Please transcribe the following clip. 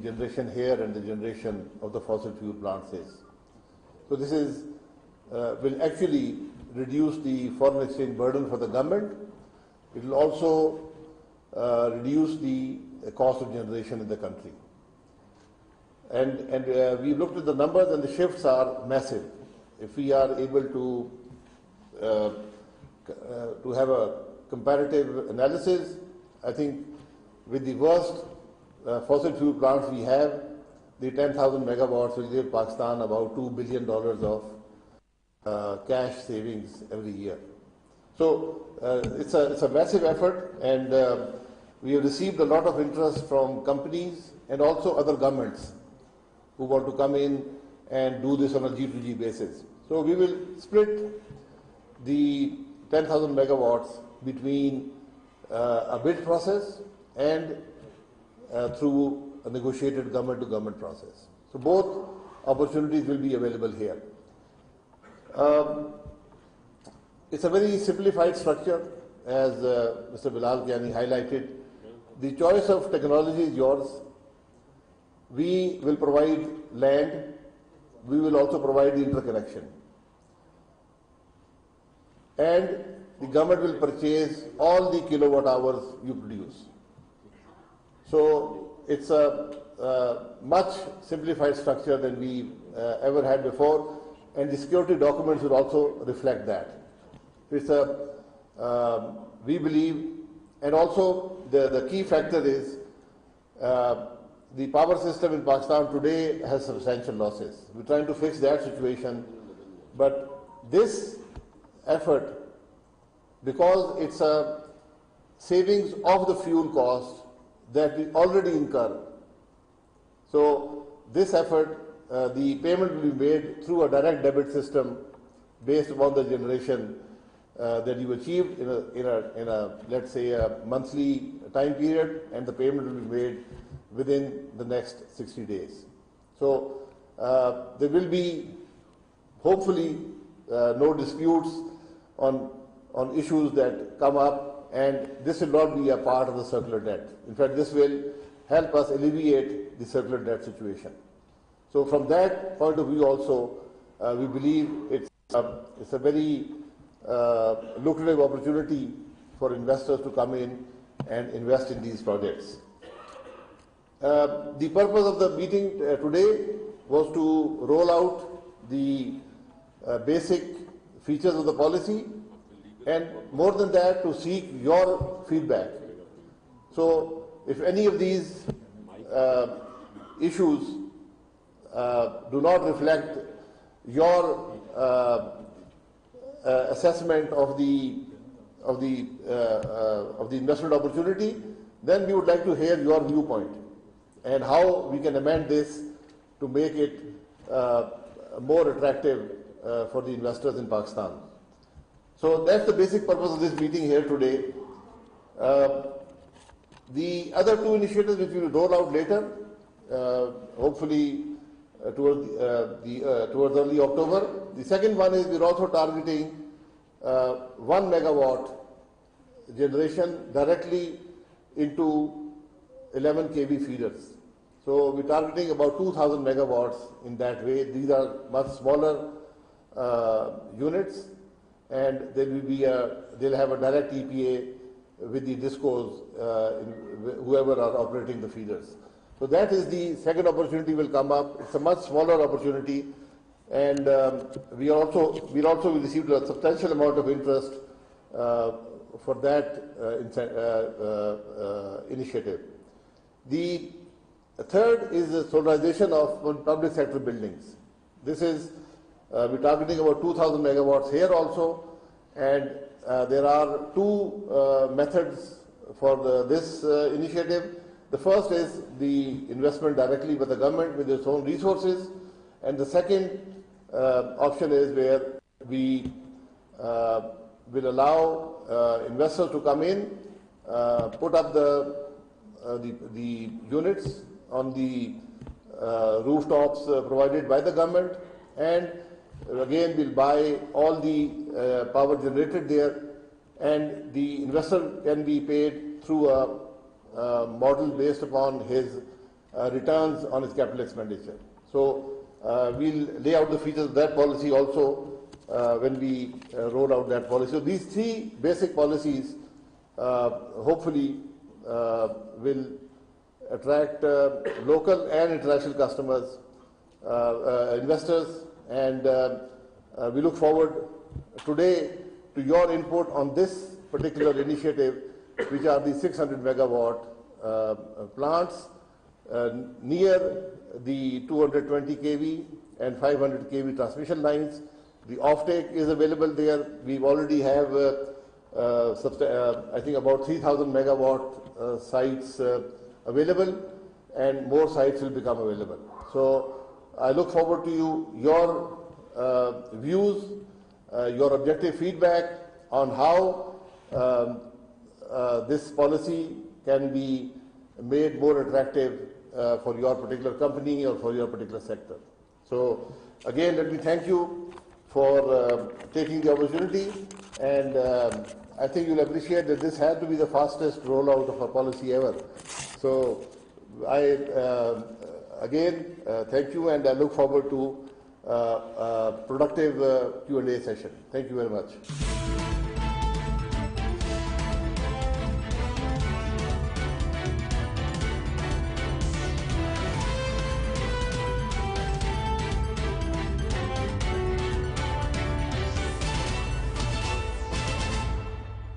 generation here and the generation of the fossil fuel plants is. So this is will actually reduce the foreign exchange burden for the government. It will also reduce the cost of generation in the country. And we looked at the numbers, and the shifts are massive. If we are able to have a comparative analysis, I think with the worst fossil fuel plants we have, the 10,000 megawatts will give Pakistan about $2 billion of cash savings every year. So it's a massive effort, and we have received a lot of interest from companies and also other governments who want to come in and do this on a G2G basis. So we will split the 10,000 megawatts between a bid process and through a negotiated government-to-government process. So both opportunities will be available here. It's a very simplified structure, as Mr. Bilal Kiani highlighted. The choice of technology is yours. We will provide land. We will also provide the interconnection. And the government will purchase all the kilowatt hours you produce. So it's a much simplified structure than we ever had before, and the security documents will also reflect that. It's we believe, and also the key factor is the power system in Pakistan today has substantial losses. We're trying to fix that situation, but this effort, because it's a savings of the fuel cost that we already incur. So this effort, the payment will be made through a direct debit system based upon the generation that you achieved in a let's say a monthly time period, and the payment will be made within the next 60 days. So there will be hopefully no disputes on issues that come up, and this will not be a part of the circular debt. In fact, this will help us alleviate the circular debt situation. So from that point of view also, we believe it's a very lucrative opportunity for investors to come in and invest in these projects. The purpose of the meeting today was to roll out the basic features of the policy, and more than that, to seek your feedback. So if any of these issues do not reflect your assessment of the investment opportunity, then we would like to hear your viewpoint and how we can amend this to make it more attractive for the investors in Pakistan. So that's the basic purpose of this meeting here today. The other two initiatives which we will roll out later, hopefully towards early October. The second one is we're also targeting 1 megawatt generation directly into 11 kV feeders. So we're targeting about 2,000 megawatts in that way. These are much smaller units, and they'll have a direct EPA with the discos, whoever are operating the feeders. So that is the second opportunity will come up. It's a much smaller opportunity, and we also received a substantial amount of interest for that initiative. The third is the solarization of public sector buildings. This is we're targeting about 2,000 megawatts here also, and there are two methods for this initiative. The first is the investment directly by the government with its own resources, and the second option is where we will allow investors to come in, put up the units on the rooftops provided by the government, and again we'll buy all the power generated there, and the investor can be paid through a model based upon his returns on its capital expenditure. So we'll lay out the features of that policy also when we roll out that policy. So these three basic policies hopefully will attract local and international customers, investors, and we look forward today to your input on this particular initiative, which are the 600 megawatt plants near the 220 kV and 500 kV transmission lines. The offtake is available there. We already have, I think, about 3,000 megawatt sites available, and more sites will become available. So I look forward to your views, your objective feedback on how this policy can be made more attractive for your particular company or for your particular sector. So again, let me thank you for taking the opportunity, and I think you'll appreciate that this had to be the fastest rollout of a policy ever. So I again thank you, and I look forward to productive Q&A session. Thank you very much.